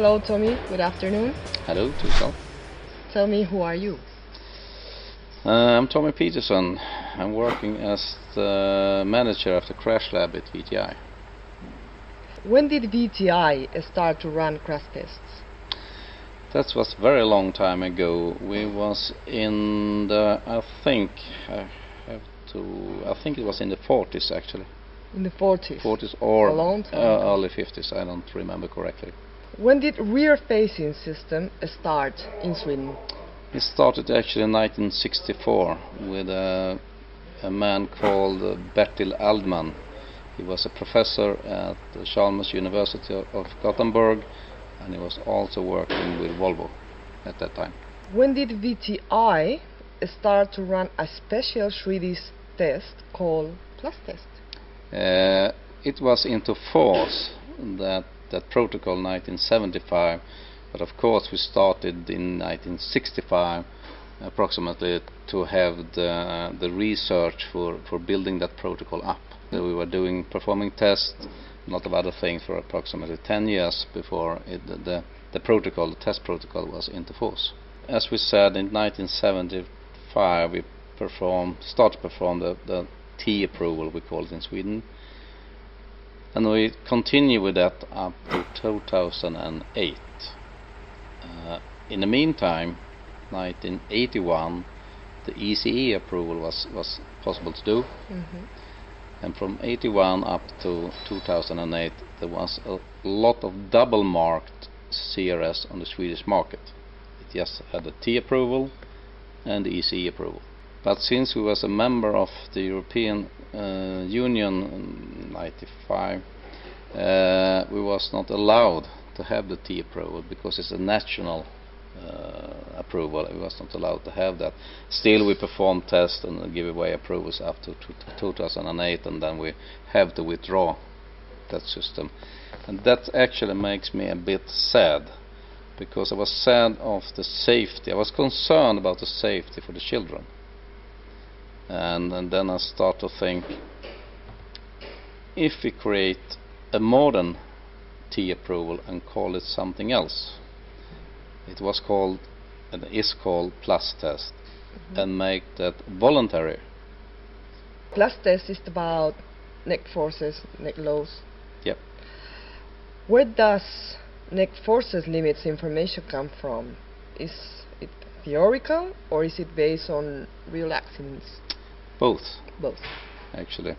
Hello, Tommy. Good afternoon. Hello to yourself. Tell me, who are you? I'm Tommy Pettersson. I'm working as the manager of the crash lab at VTI. When did VTI start to run crash tests? That was a very long time ago. We was in the, I think it was in the 40s actually. In the 40s? 40s or a long time. Early 50s, I don't remember correctly. When did rear-facing system start in Sweden? It started actually in 1964 with a man called Bertil Aldman. He was a professor at the Chalmers University of Gothenburg, and he was also working with Volvo at that time. When did VTI start to run a special Swedish test called Plus Test? It was into force, that protocol, 1975, but of course we started in 1965 approximately to have the research for building that protocol up. We were performing tests, a lot of other things, for approximately 10 years before the test protocol was into force. As we said, in 1975 we started to perform the T approval, we call it in Sweden, and we continue with that up to 2008. In the meantime, 1981, the ECE approval was possible to do. And from 81 up to 2008 there was a lot of double marked CRS on the Swedish market. It just had the T approval and the ECE approval. But since we was a member of the European Union in 95, we was not allowed to have the T approval because it's a national approval. We was not allowed to have that. Still we perform tests and give away approvals up to 2008, and then we have to withdraw that system. And that actually makes me a bit sad, because I was sad of the safety. I was concerned about the safety for the children. And then I start to think, if we create a modern T approval and call it something else, it was called and is called Plus Test, and make that voluntary. Plus Test is about neck forces, neck lows. Yep. Where does neck forces limits information come from? Is it theoretical or is it based on real accidents? Both. Both. Actually.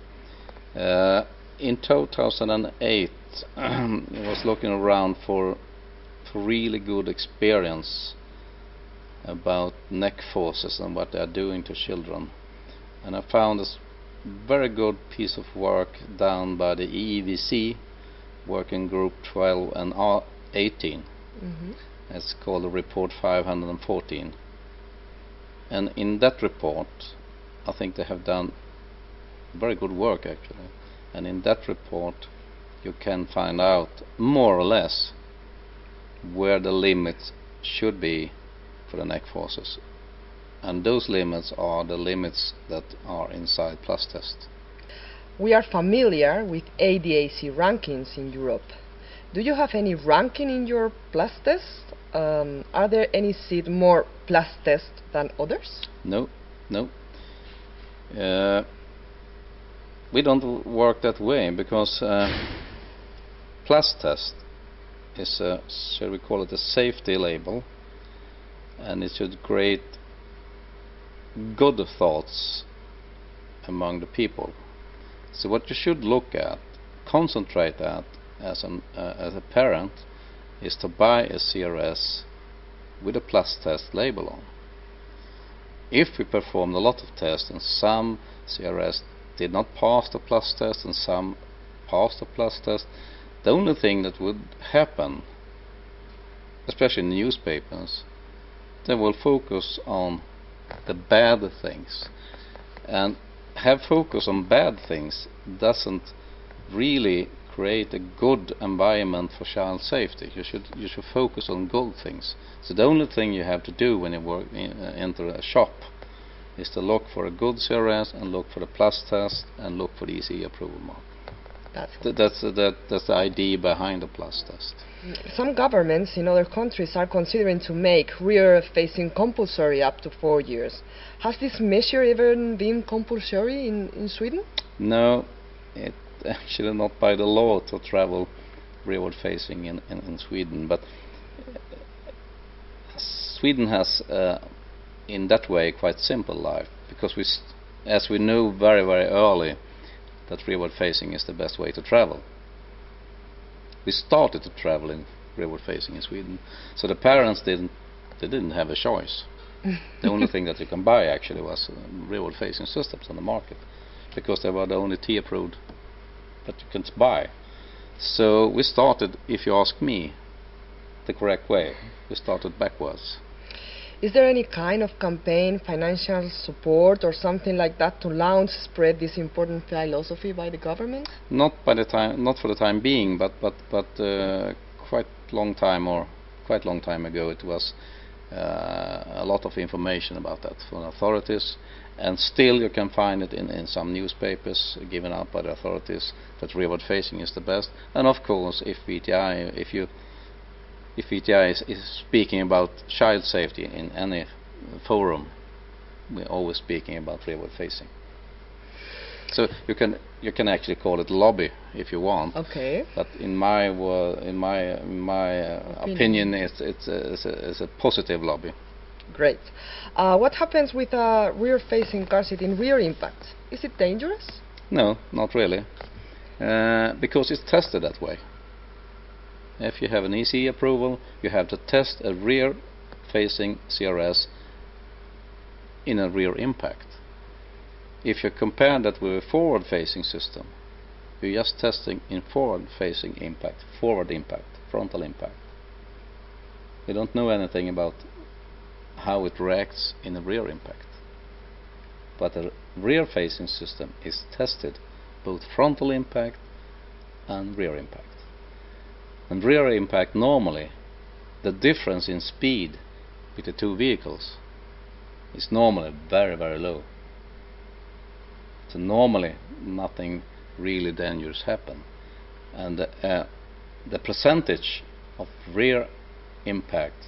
In 2008 I was looking around for really good experience about neck forces and what they are doing to children, and I found this very good piece of work done by the EEVC working group 12 and 18. It's called the report 514, and in that report I think they have done very good work actually, and in that report you can find out more or less where the limits should be for the neck forces, and those limits are the limits that are inside Plus Test. We are familiar with ADAC rankings in Europe. Do you have any ranking in your Plus Test? Are there any seed more Plus Test than others? No. We don't work that way, because Plus Test is shall we call it a safety label, and it should create good thoughts among the people. So what you should look at, concentrate at as a parent, is to buy a CRS with a Plus Test label on. If we performed a lot of tests and some CRS did not pass the Plus Test and some passed the Plus Test, the only thing that would happen, especially in newspapers, they will focus on the bad things, and have focus on bad things doesn't really create a good environment for child safety. You should focus on good things. So the only thing you have to do when you enter a shop is to look for a good CRS and look for the Plus Test and look for the ECE approval mark. That's the idea behind the Plus test. Some governments in other countries are considering to make rear-facing compulsory up to 4 years. Has this measure ever been compulsory in Sweden? No, it actually not by the law to travel rearward-facing in Sweden, but Sweden has, in that way, quite simple life, because as we knew very early that rearward-facing is the best way to travel. We started to travel in rearward-facing in Sweden, so the parents didn't have a choice. The only thing that you can buy actually was rearward-facing systems on the market, because they were the only T-approved that you can buy. So we started, if you ask me, the correct way. We started backwards. Is there any kind of campaign, financial support or something like that to spread this important philosophy by the government? Not for the time being, but quite long time ago it was a lot of information about that from authorities, and still you can find it in some newspapers given out by the authorities that rearward-facing is the best. And of course, if VTI is speaking about child safety in any forum, we're always speaking about rearward-facing. So you can actually call it lobby if you want. Okay. But in my opinion, it's a positive lobby. Great. What happens with a rear-facing car seat in rear impact? Is it dangerous? No, not really, because it's tested that way. If you have an ECE approval, you have to test a rear-facing CRS in a rear impact. If you compare that with a forward-facing system, you're just testing in forward-facing impact, frontal impact. You don't know anything about how it reacts in a rear impact. But a rear-facing system is tested both frontal impact and rear impact. And rear impact, normally the difference in speed with the two vehicles is normally very low. So normally nothing really dangerous happen, and the percentage of rear impact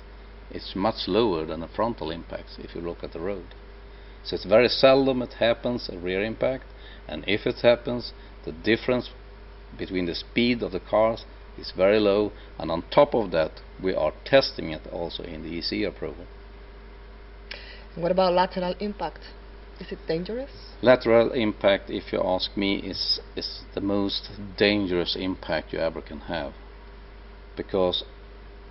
is much lower than a frontal impact if you look at the road. So it's very seldom it happens, a rear impact, and if it happens, the difference between the speed of the cars is very low, and on top of that we are testing it also in the ECE approval. What about lateral impact? Is it dangerous? Lateral impact, if you ask me, is the most dangerous impact you ever can have, because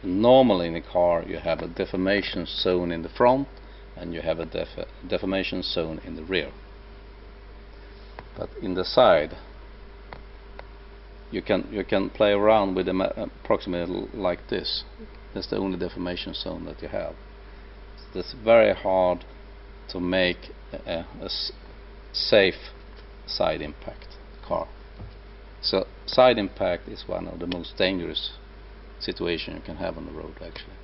normally in a car you have a deformation zone in the front and you have a deformation zone in the rear, but in the side you can play around with them approximately like this. That's the only deformation zone that you have. It's very hard to make a safe side impact car. So side impact is one of the most dangerous situations you can have on the road actually.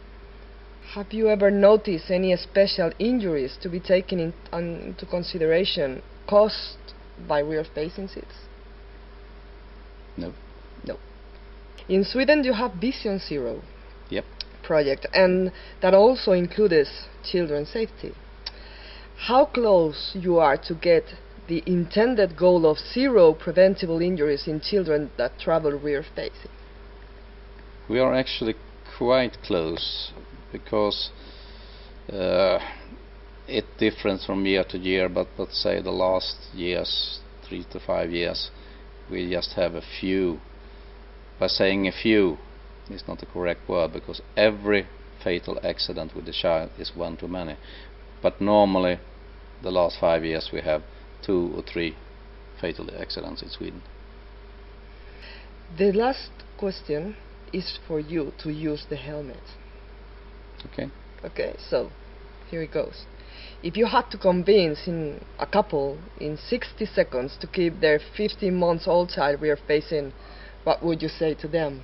Have you ever noticed any special injuries to be taken into consideration caused by rear-facing seats? No. In Sweden you have Vision Zero project, and that also includes children's safety. How close you are to get the intended goal of 0 preventable injuries in children that travel rear-facing? We are actually quite close, because it differs from year to year, but let's say the last years, 3 to 5 years, we just have a few. By saying a few is not the correct word, because every fatal accident with the child is one too many. But normally the last 5 years we have 2 or 3 fatal accidents in Sweden. The last question is for you to use the helmet. Okay, so here it goes. If you had to convince a couple in 60 seconds to keep their 15-month-old child rear-facing, what would you say to them?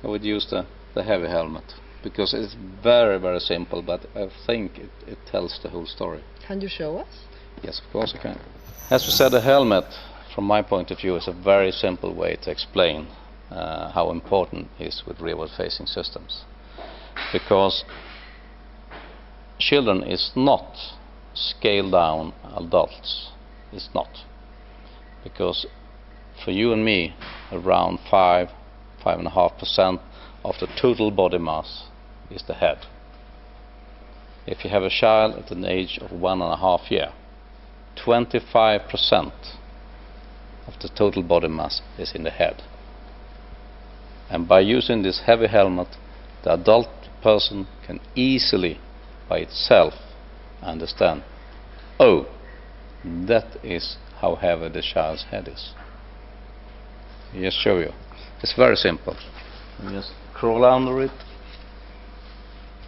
I would use the heavy helmet, because it's very simple, but I think it tells the whole story. Can you show us? Yes, of course I can. As we said, the helmet from my point of view, is a very simple way to explain how important it is with rearward-facing systems. Because children is not scaled-down adults. It's not. Because for you and me, around 5.5% of the total body mass is the head. If you have a child at an age of 1.5 years, 25% of the total body mass is in the head. And by using this heavy helmet, the adult person can easily, by itself, understand, oh, that is how heavy the child's head is. I'll just show you. It's very simple. You just crawl under it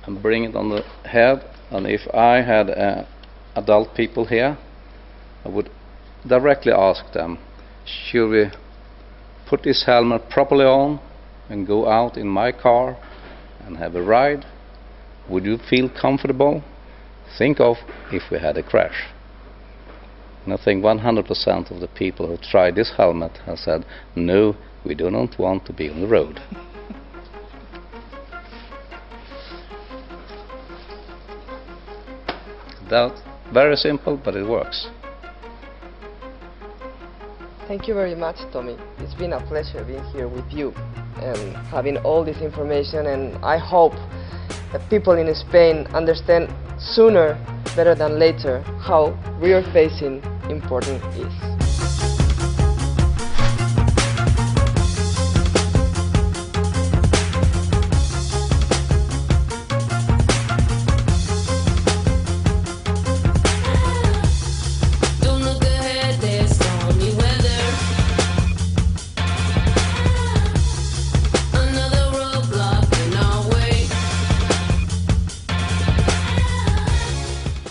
and bring it on the head. And if I had adult people here, I would directly ask them, should we put this helmet properly on and go out in my car and have a ride? Would you feel comfortable? Think of if we had a crash. And I think 100% of the people who tried this helmet have said, no, we do not want to be on the road. That's very simple, but it works. Thank you very much, Tommy. It's been a pleasure being here with you and having all this information, and I hope that people in Spain understand sooner better than later how rear-facing important is.